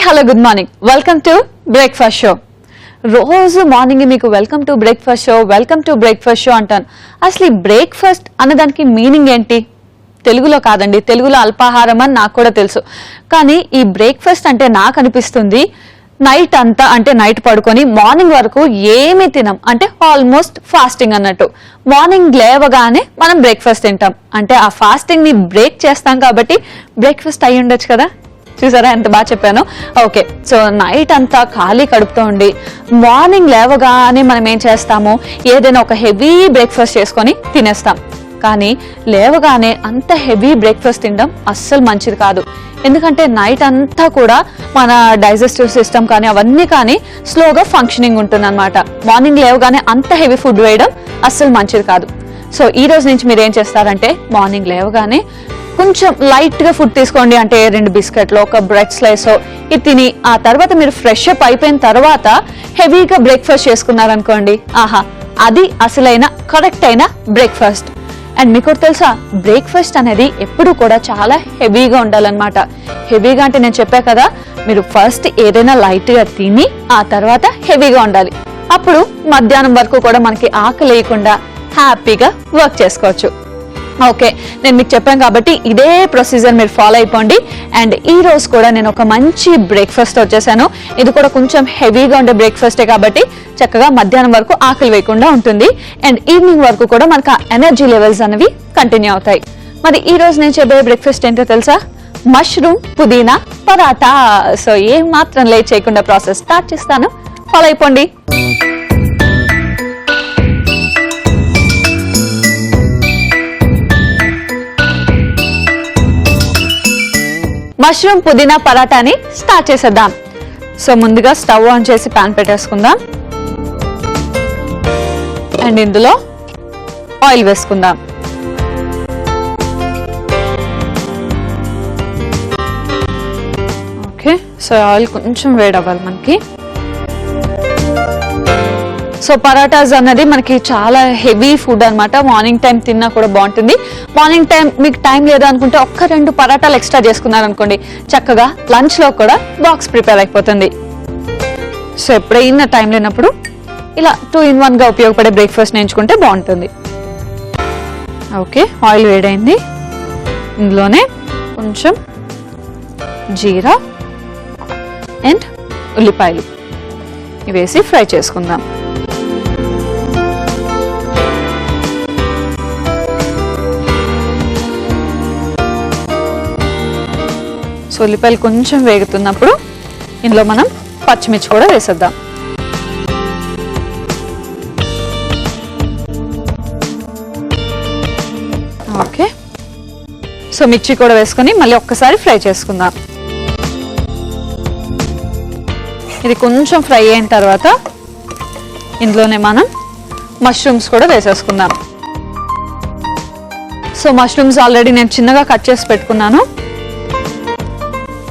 Hello good morning, welcome to breakfast show. రోజు morning మీకు welcome to breakfast show, welcome to breakfast show అంటాను. అసలు ఈ breakfast అన్నదానికి మీనింగ్ ఏంటి? తెలుగులో కాదండి, తెలుగులో అల్పాహారం అని నాకు కూడా తెలుసు. కానీ ఈ బ్రేక్ఫాస్ట్ అంటే నాకు అనిపిస్తుంది నైట్ అంతా, అంటే నైట్ పడుకొని మార్నింగ్ వరకు ఏమీ తినం, అంటే ఆల్మోస్ట్ ఫాస్టింగ్ అన్నట్టు. మార్నింగ్ లేవగానే మనం బ్రేక్ఫాస్ట్ తింటాం, అంటే ఆ ఫాస్టింగ్ ని బ్రేక్ చేస్తాం కాబట్టి బ్రేక్ఫాస్ట్ అయ్యి ఉండొచ్చు కదా. చూసారా ఎంత బాగా చెప్పాను. ఓకే, సో నైట్ అంతా ఖాళీ కడుపుతో ఉండి మార్నింగ్ లేవగానే మనం ఏం చేస్తాము, ఏదైనా ఒక హెవీ బ్రేక్ఫాస్ట్ చేసుకొని తినేస్తాం. కానీ లేవగానే అంత హెవీ బ్రేక్ఫాస్ట్ తినడం అస్సలు మంచిది కాదు. ఎందుకంటే నైట్ అంతా కూడా మన డైజెస్టివ్ సిస్టమ్ కానీ అవన్నీ కానీ స్లోగా ఫంక్షనింగ్ ఉంటుంది అనమాట. మార్నింగ్ లేవగానే అంత హెవీ ఫుడ్ వేయడం అస్సలు మంచిది కాదు. సో ఈ రోజు నుంచి మీరు ఏం చేస్తారంటే మార్నింగ్ లేవగానే కొంచెం లైట్ గా ఫుడ్ తీసుకోండి, అంటే 2 బిస్కెట్లు, ఒక బ్రెడ్ స్లైసో ఇది తిని ఆ తర్వాత మీరు ఫ్రెష్ అప్ అయిపోయిన తర్వాత హెవీగా బ్రేక్ఫాస్ట్ చేసుకున్నారనుకోండి, ఆహా అది అసలైన కరెక్ట్ అయిన బ్రేక్ఫాస్ట్. అండ్ మీకు తెలుసా, బ్రేక్ఫాస్ట్ అనేది ఎప్పుడు కూడా చాలా హెవీగా ఉండాలన్నమాట. హెవీగా అంటే నేను చెప్పా కదా, మీరు ఫస్ట్ ఏదైనా లైట్ గా తిని ఆ తర్వాత హెవీగా ఉండాలి. అప్పుడు మధ్యాహ్నం వరకు కూడా మనకి ఆకలి లేకుండా హ్యాపీగా వర్క్ చేసుకోవచ్చు. ఓకే, నేను మీకు చెప్పాను కాబట్టి ఇదే ప్రొసీజర్ మీరు ఫాలో అయిపోండి. అండ్ ఈ రోజు కూడా నేను ఒక మంచి బ్రేక్ఫాస్ట్ వచ్చేసాను. ఇది కూడా కొంచెం హెవీగా ఉండే బ్రేక్ఫాస్టే కాబట్టి చక్కగా మధ్యాహ్నం వరకు ఆకలి వేయకుండా ఉంటుంది. అండ్ ఈవినింగ్ వరకు కూడా మనకు ఆ ఎనర్జీ లెవెల్స్ అనేవి కంటిన్యూ అవుతాయి. మరి ఈ రోజు నేను చెప్పే బ్రేక్ఫాస్ట్ ఏంటో తెలుసా? మష్రూమ్ పుదీనా పరాటా. సో ఏం మాత్రం లేట్ చేయకుండా ప్రాసెస్ స్టార్ట్ చేస్తాను, ఫాలో అయిపోండి. మష్రూమ్ పుదీనా పరాటాని స్టార్ట్ చేసేద్దాం. సో ముందుగా స్టవ్ ఆన్ చేసి పాన్ పెట్టేసుకుందాం. అండ్ ఇందులో ఆయిల్ వేసుకుందాం. ఓకే, సో ఆయిల్ కొంచెం వేడవ్వాలి మనకి. సో పరాటాస్ అన్నది మనకి చాలా హెవీ ఫుడ్ అనమాట. మార్నింగ్ టైం తిన్నా కూడా బాగుంటుంది. మార్నింగ్ టైం మీకు టైం లేదు అనుకుంటే 1-2 పరాటాలు ఎక్స్ట్రా చేసుకున్నారనుకోండి, చక్కగా లంచ్ లో కూడా బాక్స్ ప్రిపేర్ అయిపోతుంది. సో ఎప్పుడైనా టైం లేనప్పుడు ఇలా 2-in-1 గా ఉపయోగపడే బ్రేక్ఫాస్ట్ నేర్చుకుంటే బాగుంటుంది. ఓకే, ఆయిల్ వేడైంది. ఇందులోనే కొంచెం జీరా అండ్ ఉల్లిపాయలు వేసి ఫ్రై చేసుకుందాం. సో ఉల్లిపాయలు కొంచెం వేగుతున్నప్పుడు ఇందులో మనం పచ్చిమిర్చి కూడా వేసేద్దాం. ఓకే, సో మిర్చి కూడా వేసుకొని మళ్ళీ ఒక్కసారి ఫ్రై చేసుకుందాం. ఇది కొంచెం ఫ్రై అయిన తర్వాత ఇందులోనే మనం మష్రూమ్స్ కూడా వేసేసుకుందాం. సో మష్రూమ్స్ ఆల్రెడీ నేను చిన్నగా కట్ చేసి పెట్టుకున్నాను.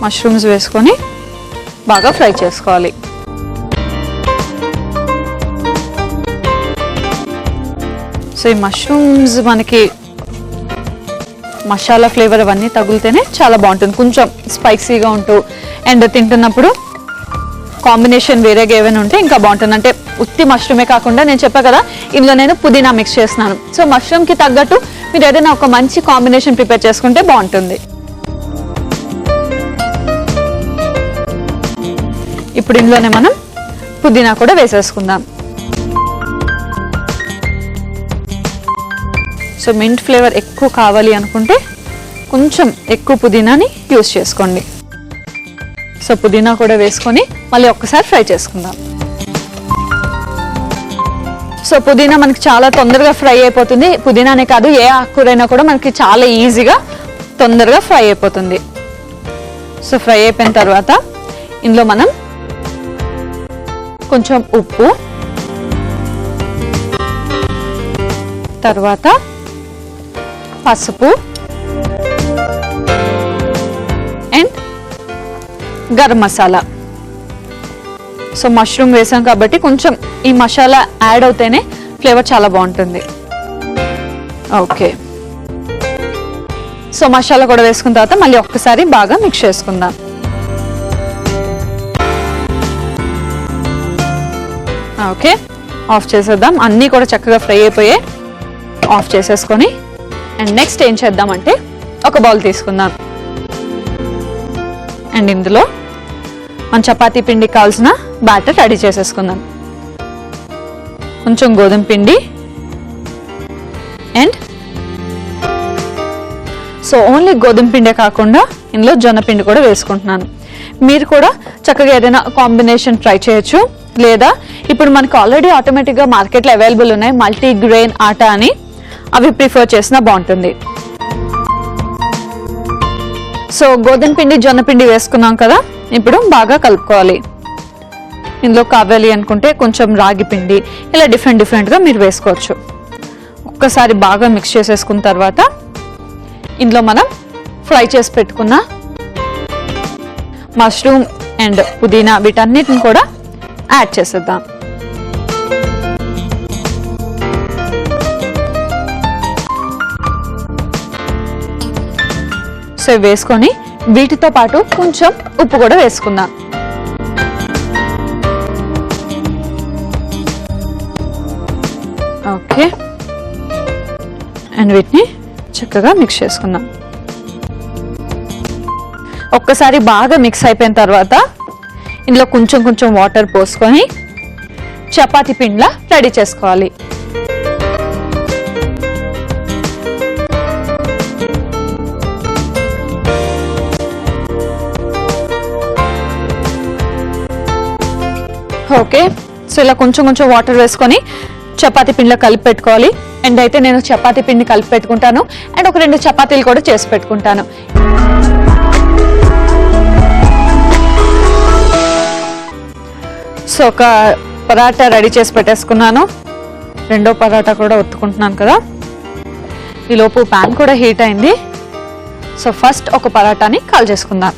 మష్రూమ్స్ వేసుకొని బాగా ఫ్రై చేసుకోవాలి. సో ఈ మష్రూమ్స్ మనకి మసాలా ఫ్లేవర్ అవన్నీ తగులుతేనే చాలా బాగుంటుంది. కొంచెం స్పైసీగా ఉంటూ అండ్ తింటున్నప్పుడు కాంబినేషన్ వేరేగా ఏమైనా ఉంటే ఇంకా బాగుంటుంది. అంటే ఉత్తి మష్రూమే కాకుండా నేను చెప్పా కదా, ఇందులో నేను పుదీనా మిక్స్ చేస్తున్నాను. సో మష్రూమ్కి తగ్గట్టు మీరు ఏదైనా ఒక మంచి కాంబినేషన్ ప్రిపేర్ చేసుకుంటే బాగుంటుంది. ఇప్పుడు ఇందులోనే మనం పుదీనా కూడా వేసేసుకుందాం. సో మింట్ ఫ్లేవర్ ఎక్కువ కావాలి అనుకుంటే కొంచెం ఎక్కువ పుదీనాని యూజ్ చేసుకోండి. సో పుదీనా కూడా వేసుకొని మళ్ళీ ఒక్కసారి ఫ్రై చేసుకుందాం. సో పుదీనా మనకి చాలా తొందరగా ఫ్రై అయిపోతుంది. పుదీనానే కాదు, ఏ ఆకుకూరైనా కూడా మనకి చాలా ఈజీగా తొందరగా ఫ్రై అయిపోతుంది. సో ఫ్రై అయిపోయిన తర్వాత ఇందులో మనం కొంచెం ఉప్పు, తర్వాత పసుపు and garam masala. So mushroom వేసాం కాబట్టి కొంచెం ఈ మసాలా యాడ్ అవుతేనే ఫ్లేవర్ చాలా బాగుంటుంది. ఓకే, సో మసాలా కూడా వేసుకున్న తర్వాత మళ్ళీ ఒక్కసారి బాగా మిక్స్ చేసుకుందాం. ఓకే, ఆఫ్ చేసేద్దాం. అన్నీ కూడా చక్కగా ఫ్రై అయిపోయాయి. ఆఫ్ చేసేసుకొని అండ్ నెక్స్ట్ ఏం చేద్దామంటే ఒక బౌల్ తీసుకుందాం. అండ్ ఇందులో మన చపాతీ పిండికి కావాల్సిన బ్యాటర్ రెడీ చేసేసుకుందాం. కొంచెం గోధుమ పిండి అండ్ సో ఓన్లీ గోధుమ పిండే కాకుండా ఇందులో జొన్న పిండి కూడా వేసుకుంటున్నాను. మీరు కూడా చక్కగా ఏదైనా కాంబినేషన్ ట్రై చేయొచ్చు. లేదా ఇప్పుడు మనకు ఆల్రెడీ ఆటోమేటిక్గా మార్కెట్లో అవైలబుల్ ఉన్నాయి మల్టీ గ్రెయిన్ ఆటా అని, అవి ప్రిఫర్ చేసినా బాగుంటుంది. సో గోధుమ పిండి జొన్న పిండి వేసుకున్నాం కదా, ఇప్పుడు బాగా కలుపుకోవాలి. ఇందులో కావాలి అనుకుంటే కొంచెం రాగి పిండి, ఇలా డిఫరెంట్గా మీరు వేసుకోవచ్చు. ఒక్కసారి బాగా మిక్స్ చేసేసుకున్న తర్వాత ఇందులో మనం ఫ్రై చేసి పెట్టుకున్న మష్రూమ్ అండ్ పుదీనా వీటన్నిటిని కూడా యాడ్ చేసేద్దాం. సో వేసుకొని వీటితో పాటు కొంచెం ఉప్పు కూడా వేసుకుందాం. ఓకే, అండ్ వీటిని చక్కగా మిక్స్ చేసుకుందాం. ఒక్కసారి బాగా మిక్స్ అయిపోయిన తర్వాత ఇందులో కొంచెం వాటర్ పోసుకొని చపాతీ పిండిలా రెడీ చేసుకోవాలి. ఓకే, సో ఇలా కొంచెం వాటర్ వేసుకొని చపాతీ పిండిలో కలిపి పెట్టుకోవాలి. అండ్ అయితే నేను చపాతీ పిండి కలిపి పెట్టుకుంటాను అండ్ ఒక 2 చపాతీలు కూడా చేసి పెట్టుకుంటాను. సో ఒక పరాటా రెడీ చేసి పెట్టేసుకున్నాను. రెండో పరాటా కూడా ఒత్తుకుంటున్నాను కదా. ఈలోపు ప్యాన్ కూడా హీట్ అయింది. సో ఫస్ట్ ఒక పరాటాని కాల్ చేసుకుందాం.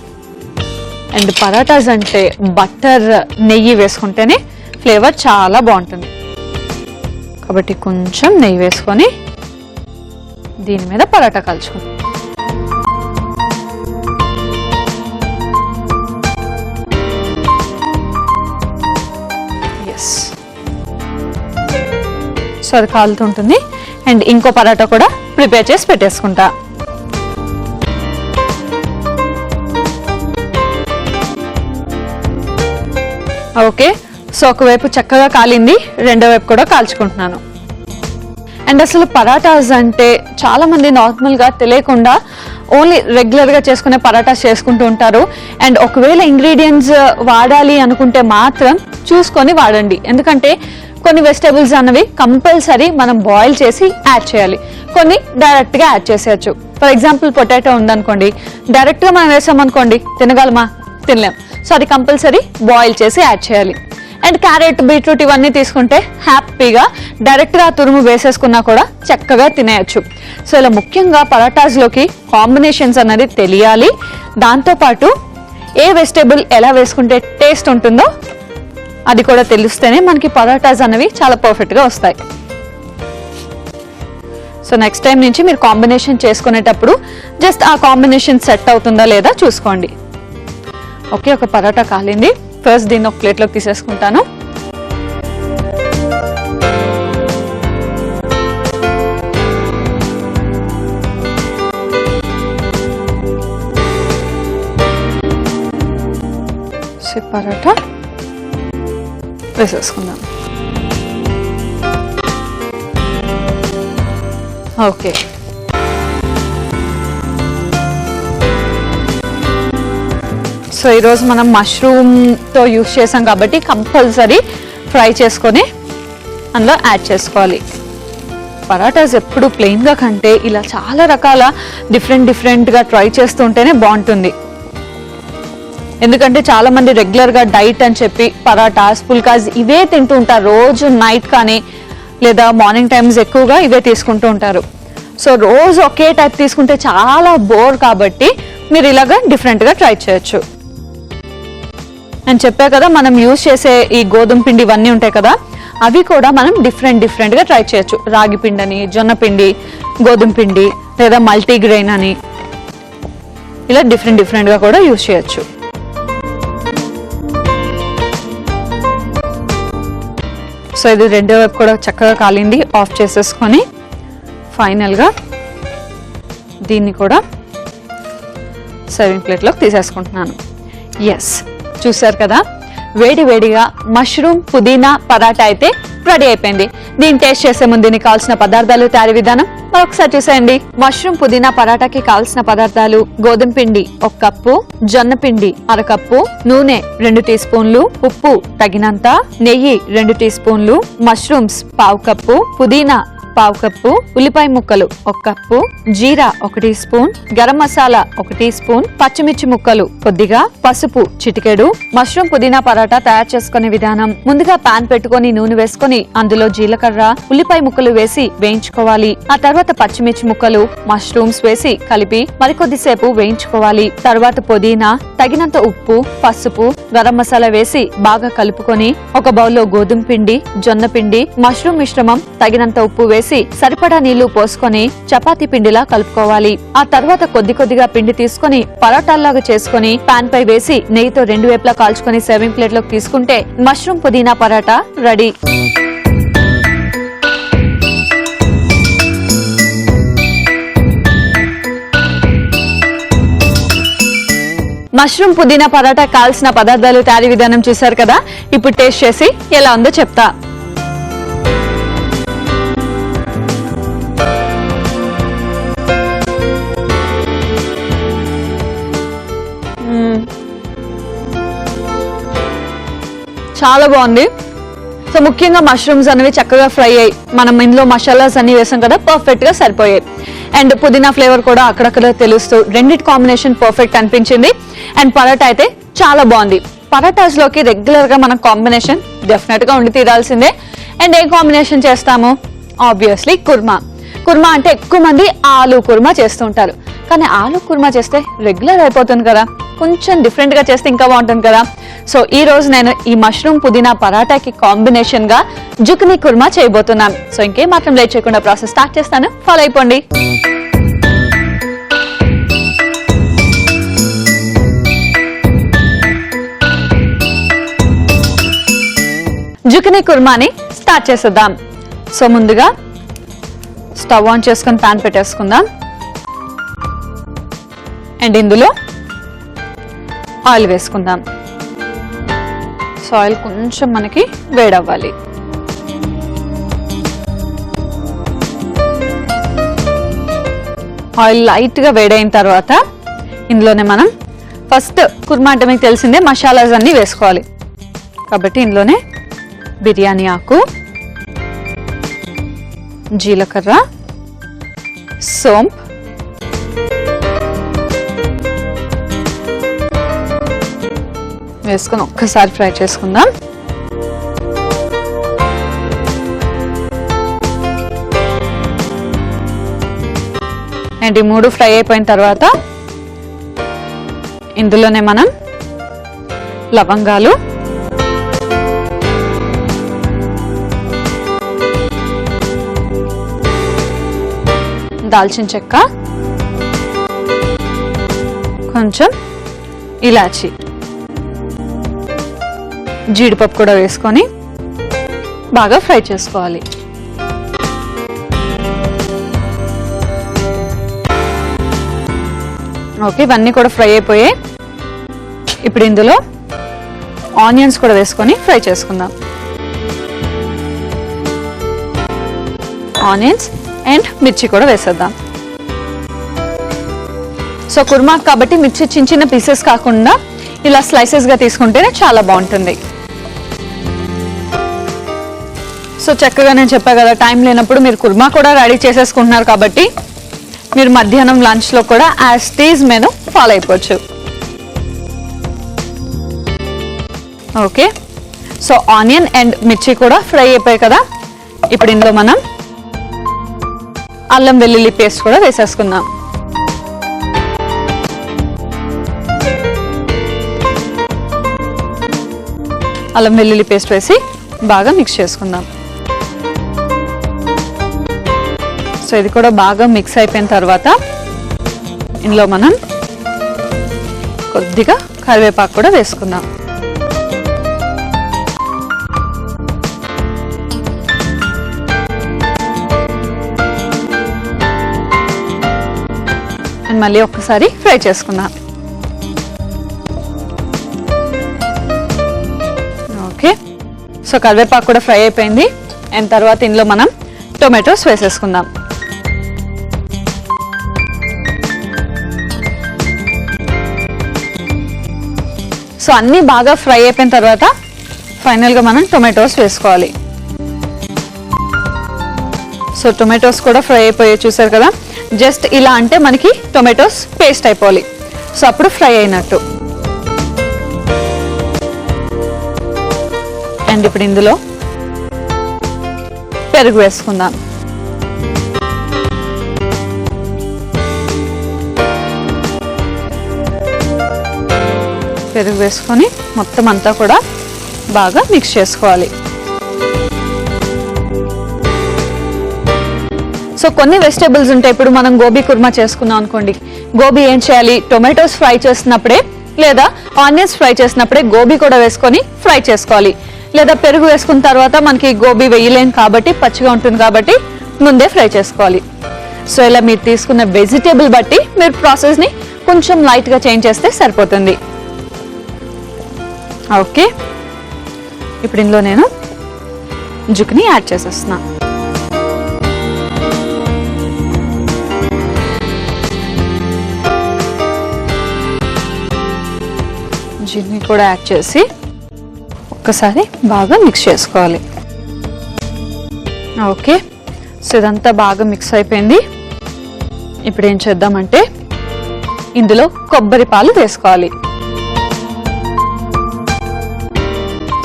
అండ్ పరాటాస్ అంటే బటర్ నెయ్యి వేసుకుంటేనే ఫ్లేవర్ చాలా బాగుంటుంది. కాబట్టి కొంచెం నెయ్యి వేసుకొని దీని మీద పరాటా కాల్చుకుందాం. ఎస్, సో అది కాలుతుంటుంది. అండ్ ఇంకో పరాటా కూడా ప్రిపేర్ చేసి పెట్టేసుకుంటా. ఓకే, సో ఒకవైపు చక్కగా కాలింది, రెండో వైపు కూడా కాల్చుకుంటున్నాను. అండ్ అసలు పరాటాస్ అంటే చాలా మంది నార్మల్గా తెలియకుండా ఓన్లీ రెగ్యులర్గా చేసుకునే పరాటాస్ చేసుకుంటూ ఉంటారు. అండ్ ఒకవేళ ఇంగ్రీడియంట్స్ వాడాలి అనుకుంటే మాత్రం చూసుకొని వాడండి. ఎందుకంటే కొన్ని వెజిటేబుల్స్ అన్నవి కంపల్సరీ మనం బాయిల్ చేసి యాడ్ చేయాలి, కొన్ని డైరెక్ట్గా యాడ్ చేసేయచ్చు. ఫర్ ఎగ్జాంపుల్ పొటాటో ఉందనుకోండి, డైరెక్ట్గా మనం వేసామనుకోండి తినగలమా? తినలేం. సో అది కంపల్సరీ బాయిల్ చేసి యాడ్ చేయాలి. అండ్ క్యారెట్, బీట్రూట్ ఇవన్నీ తీసుకుంటే హ్యాపీగా డైరెక్ట్గా తురుము వేసేసుకున్నా కూడా చక్కగా తినేయచ్చు. సో ఇలా ముఖ్యంగా పరాటాస్లోకి కాంబినేషన్స్ అన్నది తెలియాలి. దాంతోపాటు ఏ వెజిటేబుల్ ఎలా వేసుకుంటే టేస్ట్ ఉంటుందో అది కూడా తెలిస్తేనే మనకి పరాటాస్ అనేవి చాలా పర్ఫెక్ట్గా వస్తాయి. సో నెక్స్ట్ టైం నుంచి మీరు కాంబినేషన్ చేసుకునేటప్పుడు జస్ట్ ఆ కాంబినేషన్ సెట్ అవుతుందా లేదా చూసుకోండి. ఓకే, ఒక పరాటా కాలింది. ఫస్ట్ దీన్ని ఒక ప్లేట్లోకి తీసేసుకుంటాను. పరాటా వేసేసుకుందాం. ఓకే, సో ఈరోజు మనం మష్రూమ్తో యూస్ చేసాం కాబట్టి కంపల్సరీ ఫ్రై చేసుకొని అందులో యాడ్ చేసుకోవాలి. పరాటాస్ ఎప్పుడు ప్లెయిన్గా కంటే ఇలా చాలా రకాల డిఫరెంట్గా ట్రై చేస్తుంటేనే బాగుంటుంది. ఎందుకంటే చాలా మంది రెగ్యులర్గా డైట్ అని చెప్పి పరాటాస్, పుల్కాస్ ఇవే తింటూ ఉంటారు. రోజు నైట్ కానీ లేదా మార్నింగ్ టైమ్స్ ఎక్కువగా ఇవే తీసుకుంటూ ఉంటారు. సో రోజు ఒకే టైప్ తీసుకుంటే చాలా బోర్, కాబట్టి మీరు ఇలాగా డిఫరెంట్గా ట్రై చేయొచ్చు. నేను చెప్పా కదా, మనం యూజ్ చేసే ఈ గోధుమ పిండి ఇవన్నీ ఉంటాయి కదా, అవి కూడా మనం డిఫరెంట్గా ట్రై చేయొచ్చు. రాగి పిండి అని, జొన్న పిండి, గోధుమ పిండి లేదా మల్టీగ్రెయిన్ అని ఇలా డిఫరెంట్గా కూడా యూజ్ చేయొచ్చు. సో ఇది రెండో వైపు కూడా చక్కగా కాలింది. ఆఫ్ చేసేసుకొని ఫైనల్గా దీన్ని కూడా సర్వింగ్ ప్లేట్లోకి తీసేసుకుంటున్నాను. ఎస్, చూసారు కదా, వేడి వేడిగా మష్రూమ్ పుదీనా పరాటా అయితే రెడీ అయిపోయింది. దీన్ని టేస్ట్ చేసే ముందు దీనికి కావాల్సిన పదార్థాలు, తయారీ విధానం మరొకసారి చూసేయండి. మష్రూమ్ పుదీనా పరాటాకి కావాల్సిన పదార్థాలు: గోధుమ పిండి 1 కప్పు, జొన్న పిండి 1/2 కప్పు, నూనె 2 టీ స్పూన్లు, ఉప్పు తగినంత, నెయ్యి 2 టీ స్పూన్లు, మష్రూమ్స్ 1/2 కప్పు, పుదీనా 1/2 కప్పు, ఉల్లిపాయ ముక్కలు 1 కప్పు, జీరా 1 teaspoon, garam masala 1 teaspoon, పచ్చిమిర్చి ముక్కలు కొద్దిగా, పసుపు చిటికెడు. మష్రూమ్ పుదీనా పరాటా తయారు చేసుకునే విధానం: ముందుగా పాన్ పెట్టుకొని నూనె వేసుకొని అందులో జీలకర్ర, ఉల్లిపాయ ముక్కలు వేసి వేయించుకోవాలి. ఆ తర్వాత పచ్చిమిర్చి ముక్కలు, మష్రూమ్స్ వేసి కలిపి మరికొద్దిసేపు వేయించుకోవాలి. తర్వాత పుదీనా, తగినంత ఉప్పు, పసుపు, గరం మసాలా వేసి బాగా కలుపుకొని ఒక బౌల్లో గోధుమ పిండి, జొన్న పిండి, మష్రూమ్ మిశ్రమం, తగినంత ఉప్పు వేసి సరిపడా నీళ్లు పోసుకొని చపాతీ పిండిలా కలుపుకోవాలి. ఆ తర్వాత కొద్దిగా పిండి తీసుకొని పరాటాల్లాగా చేసుకొని పాన్ పై వేసి నెయ్యితో 2 వైపులా కాల్చుకొని సర్వింగ్ ప్లేట్ లోకి తీసుకుంటే మష్రూమ్ పుదీనా పరాటా రెడీ. మష్రూమ్ పుదీనా పరాటా కావాల్సిన పదార్థాలు, తయారీ విధానం చూసారు కదా. ఇప్పుడు టేస్ట్ చేసి ఎలా ఉందో చెప్తా. చాలా బాగుంది. సో ముఖ్యంగా మష్రూమ్స్ అనేవి చక్కగా ఫ్రై అయ్యి మనం ఇందులో మసాలాస్ అన్ని వేసాం కదా, పర్ఫెక్ట్ గా సరిపోయాయి. అండ్ పుదీనా ఫ్లేవర్ కూడా అక్కడక్కడ తెలుస్తూ రెండిటి కాంబినేషన్ పర్ఫెక్ట్ అనిపించింది. అండ్ పరాటా అయితే చాలా బాగుంది. పరాటాస్ లోకి రెగ్యులర్ గా మన కాంబినేషన్ డెఫినెట్ గా ఉండి తీరాల్సిందే. అండ్ ఏ కాంబినేషన్ చేస్తాము? ఆబ్వియస్లీ కుర్మా. కుర్మా అంటే ఎక్కువ మంది ఆలు కుర్మా చేస్తూ ఉంటారు, కానీ ఆలు కుర్మా చేస్తే రెగ్యులర్ అయిపోతుంది కదా, కొంచెం డిఫరెంట్ గా చేస్తే ఇంకా బాగుంటుంది కదా. సో ఈ రోజు నేను ఈ మష్రూమ్ పుదీనా పరాటాకి కాంబినేషన్ గా జుకనీ కుర్మా చేయబోతున్నాను. సో ఇంకేం మాత్రం లేట్ చేయకుండా ప్రాసెస్ స్టార్ట్ చేస్తాను, ఫాలో అయిపోండి. జుకనీ కుర్మాని స్టార్ట్ చేసేద్దాం. సో ముందుగా స్టవ్ ఆన్ చేసుకొని పాన్ పెట్టేసుకుందాం. అండ్ ఇందులో ఆయిల్ వేసుకుందాం. సో ఆయిల్ కొంచెం మనకి వేడవ్వాలి. ఆయిల్ లైట్ గా వేడైన తర్వాత ఇందులోనే మనం ఫస్ట్ కుర్మా అంటే మీకు తెలిసిందే మసాలాస్ అన్ని వేసుకోవాలి. కాబట్టి ఇందులోనే బిర్యానీ ఆకు, జీలకర్ర, సోంపు, వేసుకొని ఒక్కసారి ఫ్రై చేసుకుందాం. అండ్ ఈ 3 ఫ్రై అయిపోయిన తర్వాత ఇందులోనే మనం లవంగాలు, దాల్చిన చెక్క, కొంచెం ఇలాచి, జీడిపప్పు కూడా వేసుకొని బాగా ఫ్రై చేసుకోవాలి. ఓకే, ఇవన్నీ కూడా ఫ్రై అయిపోయాయి. ఇప్పుడు ఇందులో ఆనియన్స్ కూడా వేసుకొని ఫ్రై చేసుకుందాం. ఆనియన్స్ అండ్ మిర్చి కూడా వేసేద్దాం. సో కుర్మా కాబట్టి మిర్చి చిన్న చిన్న పీసెస్ కాకుండా ఇలా స్లైసెస్ గా తీసుకుంటేనే చాలా బాగుంటుంది. సో చక్కగా నేను చెప్పా కదా, టైం లేనప్పుడు మీరు కుర్మా కూడా రెడీ చేసేసుకుంటున్నారు కాబట్టి మీరు మధ్యాహ్నం లంచ్ లో కూడా యాజ్ టీజ్ మెనూ ఫాలో అయిపోవచ్చు. ఓకే, సో ఆనియన్ అండ్ మిర్చి కూడా ఫ్రై అయిపోయాయి కదా. ఇప్పుడు ఇందులో మనం అల్లం వెల్లుల్లి పేస్ట్ కూడా వేసేసుకుందాం. అల్లం వెల్లుల్లి పేస్ట్ వేసి బాగా మిక్స్ చేసుకుందాం. సో ఇది కూడా బాగా మిక్స్ అయిపోయిన తర్వాత ఇందులో మనం కొద్దిగా కరివేపాకు కూడా వేసుకుందాం. అండ్ మళ్ళీ ఒక్కసారి ఫ్రై చేసుకుందాం. ఓకే, సో కరివేపాకు కూడా ఫ్రై అయిపోయింది. అండ్ తర్వాత ఇందులో మనం టొమాటోస్ వేసేసుకుందాం. సో అన్నీ బాగా ఫ్రై అయిపోయిన తర్వాత ఫైనల్గా మనం టొమాటోస్ వేసుకోవాలి. సో టొమాటోస్ కూడా ఫ్రై అయిపోయాయి, చూసారు కదా. జస్ట్ ఇలా అంటే మనకి టొమాటోస్ పేస్ట్ అయిపోవాలి. సో అప్పుడు ఫ్రై అయినట్టు. అండ్ ఇప్పుడు ఇందులో పెరుగు వేసుకుందాం. పెరుగు వేసుకొని మొత్తం అంతా కూడా బాగా మిక్స్ చేసుకోవాలి. సో కొన్ని వెజిటేబుల్స్ ఉంటాయి. ఇప్పుడు మనం గోబీ కుర్మా చేసుకున్నాం అనుకోండి, గోబీ ఏం చేయాలి, టొమాటోస్ ఫ్రై చేసినప్పుడే లేదా ఆనియన్స్ ఫ్రై చేసినప్పుడే గోబీ కూడా వేసుకొని ఫ్రై చేసుకోవాలి. లేదా పెరుగు వేసుకున్న తర్వాత మనకి గోబీ వేయలేం కాబట్టి, పచ్చిగా ఉంటుంది కాబట్టి ముందే ఫ్రై చేసుకోవాలి. సో ఇలా మీరు తీసుకున్న వెజిటేబుల్ బట్టి మీరు ప్రాసెస్ని కొంచెం లైట్గా చేంజ్ చేస్తే సరిపోతుంది. ఓకే, ఇప్పుడు ఇందులో నేను జుక్ని యాడ్ చేసేస్తున్నా. జిన్ని కూడా యాడ్ చేసి ఒక్కసారి బాగా మిక్స్ చేసుకోవాలి. ఓకే, సో ఇదంతా బాగా మిక్స్ అయిపోయింది. ఇప్పుడు ఏం చేద్దామంటే ఇందులో కొబ్బరి పాలు వేసుకోవాలి.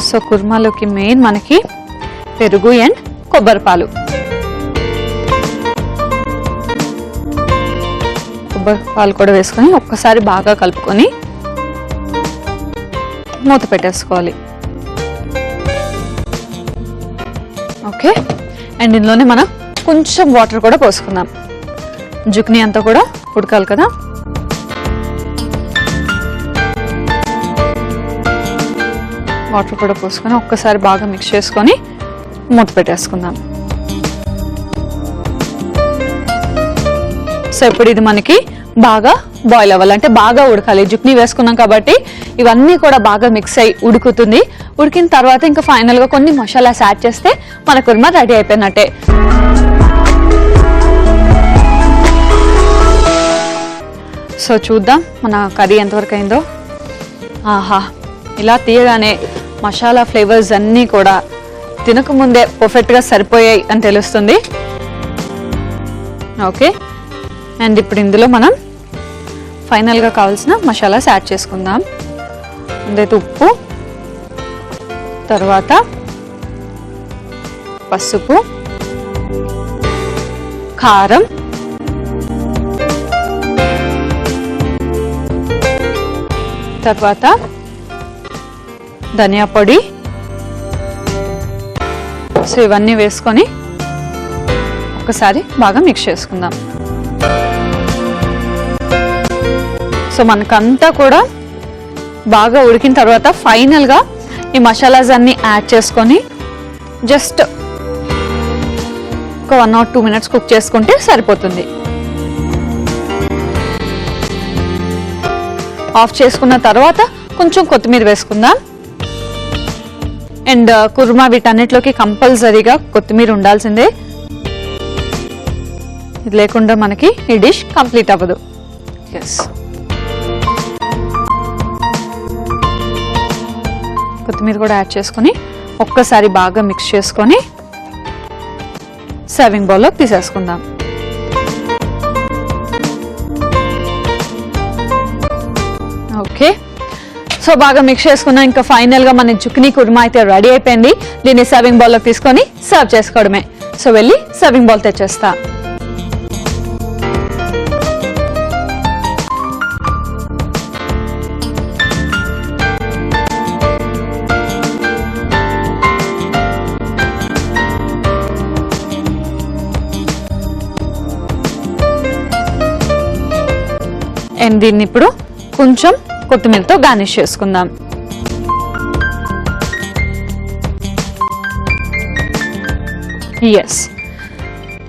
సో కుర్మాలోకి మెయిన్ మనకి పెరుగు అండ్ కొబ్బరి పాలు. కొబ్బరి పాలు కూడా వేసుకొని ఒక్కసారి బాగా కలుపుకొని మూత పెట్టేసుకోవాలి. ఓకే, అండ్ ఇందులోనే మనం కొంచెం వాటర్ కూడా పోసుకుందాం. జుక్ని అంతా కూడా ఉడకాలి కదా. వాటర్ కూడా పోసుకొని ఒక్కసారి బాగా మిక్స్ చేసుకొని మూత పెట్టేసుకుందాం. సో ఇప్పుడు ఇది మనకి బాగా బాయిల్ అవ్వాలి, అంటే బాగా ఉడకాలి. జుక్ని వేసుకున్నాం కాబట్టి ఇవన్నీ కూడా బాగా మిక్స్ అయ్యి ఉడుకుతుంది. ఉడికిన తర్వాత ఇంకా ఫైనల్గా కొన్ని మసాలాస్ యాడ్ చేస్తే మన కుర్మా రెడీ అయిపోయినట్టే. సో చూద్దాం మన కర్రీ ఎంతవరకు అయిందో. ఆహా, ఇలా తీయగానే మసాలా ఫ్లేవర్స్ అన్నీ కూడా తినకముందే పర్ఫెక్ట్గా సరిపోయాయి అని తెలుస్తుంది. ఓకే, అండ్ ఇప్పుడు ఇందులో మనం ఫైనల్గా కావాల్సిన మసాలాస్ యాడ్ చేసుకుందాం. అదైతే ఉప్పు, తర్వాత పసుపు, కారం, తర్వాత ధనియా పొడి. సో ఇవన్నీ వేసుకొని ఒకసారి బాగా మిక్స్ చేసుకుందాం. సో మనకంతా కూడా బాగా ఉడికిన తర్వాత ఫైనల్గా ఈ మసాలాస్ అన్నీ యాడ్ చేసుకొని జస్ట్ ఒక 1 or 2 minutes కుక్ చేసుకుంటే సరిపోతుంది. ఆఫ్ చేసుకున్న తర్వాత కొంచెం కొత్తిమీర వేసుకుందాం. అండ్ కుర్మా వీటన్నిటిలోకి కంపల్సరీగా కొత్తిమీర ఉండాల్సిందే. ఇది లేకుండా మనకి ఈ డిష్ కంప్లీట్ అవ్వదు. ఎస్, కొత్తిమీర కూడా యాడ్ చేసుకొని ఒక్కసారి బాగా మిక్స్ చేసుకొని సర్వింగ్ బౌల్లో తీసేసుకుందాం. ఓకే, సో బాగా మిక్స్ చేసుకున్నా ఇంకా ఫైనల్గా మన జుక్ని కుర్మా అయితే రెడీ అయిపోయింది. దీన్ని సర్వింగ్ బౌల్లోకి తీసుకొని సర్వ్ చేసుకోవడమే. సో వెళ్ళి సర్వింగ్ బౌల్ తెచ్చేస్తా. అండ్ దీన్ని ఇప్పుడు కొంచెం కొత్తిమీరతో గార్నిష్ చేసుకుందాం. ఎస్,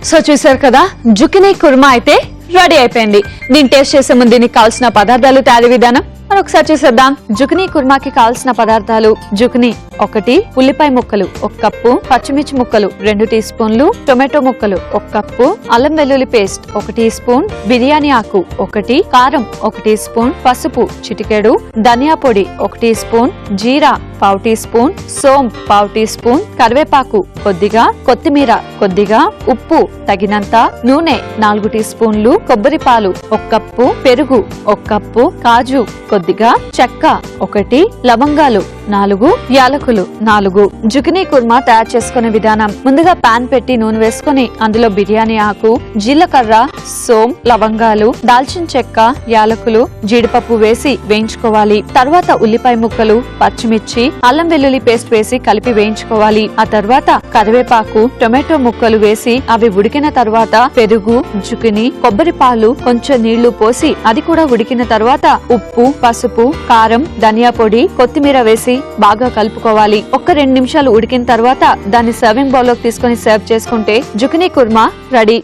సో చూసారు కదా, జుకినీ కుర్మా అయితే రెడీ అయిపోయింది. దీన్ని టేస్ట్ చేసే ముందు దీనికి కావాల్సిన పదార్థాలు, తయారీ విధానం మరొకసారి చూసేద్దాం. జుకినీ కుర్మాకి కావాల్సిన పదార్థాలు: జుకినీ 1, ఉల్లిపాయ ముక్కలు 1 కప్పు, పచ్చిమిర్చి ముక్కలు 2 టీ స్పూన్లు, టొమాటో ముక్కలు 1 కప్పు, అల్లం వెల్లుల్లి పేస్ట్ 1 టీ స్పూన్, బిర్యానీ ఆకు 1, కారం 1 టీ స్పూన్, పసుపు చిటికెడు, ధనియా పొడి 1 టీ స్పూన్, జీరా 1/2 టీ స్పూన్, సోంపు 1/2 టీ స్పూన్, కరివేపాకు కొద్దిగా, కొత్తిమీర కొద్దిగా, ఉప్పు తగినంత, నూనె 4 టీ స్పూన్లు, కొబ్బరి పాలు 1 కప్పు, పెరుగు 1 కప్పు, కాజు కొద్దిగా, చెక్క 1, లవంగాలు 4, యాలకులు 4. జుకినీ కుర్మా తయారు చేసుకునే విధానం: ముందుగా పాన్ పెట్టి నూనె వేసుకుని అందులో బిర్యానీ ఆకు, జీలకర్ర, సోం, లవంగాలు, దాల్చిన చెక్క, యాలకులు, జీడిపప్పు వేసి వేయించుకోవాలి. తర్వాత ఉల్లిపాయ ముక్కలు, పచ్చిమిర్చి, అల్లం వెల్లుల్లి పేస్ట్ వేసి కలిపి వేయించుకోవాలి. ఆ తర్వాత కరివేపాకు, టొమాటో ముక్కలు వేసి అవి ఉడికిన తర్వాత పెరుగు, జుకినీ, కొబ్బరి పాలు, కొంచెం నీళ్లు పోసి అది కూడా ఉడికిన తర్వాత ఉప్పు, పసుపు, కారం, ధనియా పొడి, కొత్తిమీర వేసి బాగా కలుపుకోవాలి. 1-2 నిమిషాలు ఉడికిన తర్వాత దాన్ని సర్వింగ్ బౌల్ లోకి తీసుకుని సర్వ్ చేసుకుంటే zucchini kurma ready.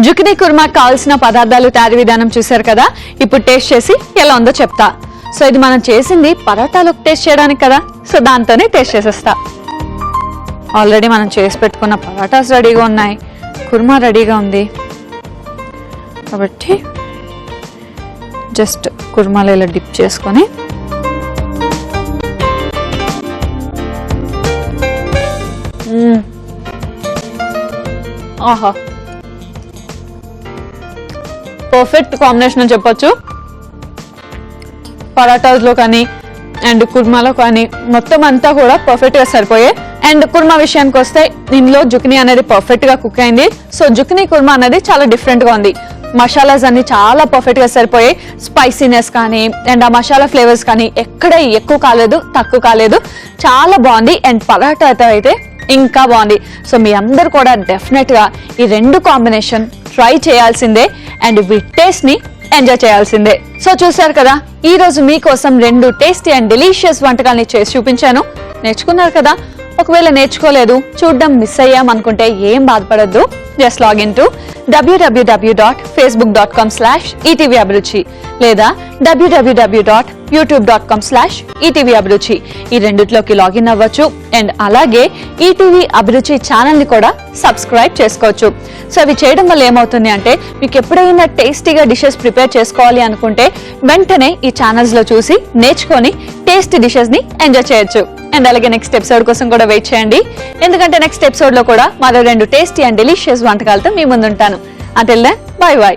Zucchini kurma కావాల్సిన పదార్థాలు, తయారీ విధానం చూశారు కదా. ఇప్పుడు టేస్ట్ చేసి ఎలా ఉందో చెప్తా. సో ఇది మనం చేసింది పరోటాలోకి టేస్ట్ చేయడానికి కదా, సో దాంతోనే టేస్ట్ చేసేస్తా. ఆల్రెడీ మనం చేసి పెట్టుకున్న పరోటాస్ రెడీగా ఉన్నాయి, కుర్మా రెడీగా ఉంది కాబట్టి జస్ట్ కుర్మాలో ఇలా డిప్ చేసుకొని ఆహా, పర్ఫెక్ట్ కాంబినేషన్ అని చెప్పొచ్చు. పరాటాస్ లో కానీ అండ్ కుర్మాలో కానీ మొత్తం అంతా కూడా పర్ఫెక్ట్ గా సరిపోయాయి. అండ్ కుర్మా విషయానికి వస్తే ఇందులో జుకినీ అనేది పర్ఫెక్ట్ గా కుక్ అయింది. సో జుకినీ కుర్మా అనేది చాలా డిఫరెంట్ గా ఉంది. మసాలాస్ అన్ని చాలా పర్ఫెక్ట్ గా సరిపోయాయి. స్పైసీనెస్ కానీ అండ్ ఆ మసాలా ఫ్లేవర్స్ కానీ ఎక్కడ ఎక్కువ కాలేదు, తక్కువ కాలేదు, చాలా బాగుంది. అండ్ పరాటాతో అయితే ఇంకా బాగుంది. సో మీ అందరు కూడా డెఫినెట్ గా ఈ 2 కాంబినేషన్ ట్రై చేయాల్సిందే అండ్ వీటి టేస్ట్ ని ఎంజాయ్ చేయాల్సిందే. సో చూసారు కదా, ఈ రోజు మీకోసం 2 టేస్టీ అండ్ డెలీషియస్ వంటకాలని చేసి చూపించాను. నేర్చుకున్నారు కదా. ఒకవేళ నేర్చుకోలేదు, చూడడం మిస్ అయ్యాం అనుకుంటే ఏం బాధపడద్దు. జస్ట్ లాగిన్ టు www.facebook.com/etvabruchi లేదా www.youtube.com/etvabruchi ఈ రెండిట్లోకి లాగిన్ అవ్వచ్చు. అండ్ అలాగే ఈటీవీ అభిరుచి ఛానల్ ని కూడా సబ్స్క్రైబ్ చేసుకోవచ్చు. సో అవి చేయడం వల్ల ఏమవుతుంది అంటే మీకు ఎప్పుడైనా టేస్టీగా డిషెస్ ప్రిపేర్ చేసుకోవాలి అనుకుంటే వెంటనే ఈ ఛానల్స్ లో చూసి నేర్చుకొని టేస్టీ డిషెస్ ని ఎంజాయ్ చేయొచ్చు. అండ్ అలాగే నెక్స్ట్ ఎపిసోడ్ కోసం కూడా వెయిట్ చేయండి, ఎందుకంటే నెక్స్ట్ ఎపిసోడ్ లో కూడా మరో 2 టేస్టీ అండ్ డెలిషియస్ వంటకాలతో మీ ముందుంటాను. Until then bye by.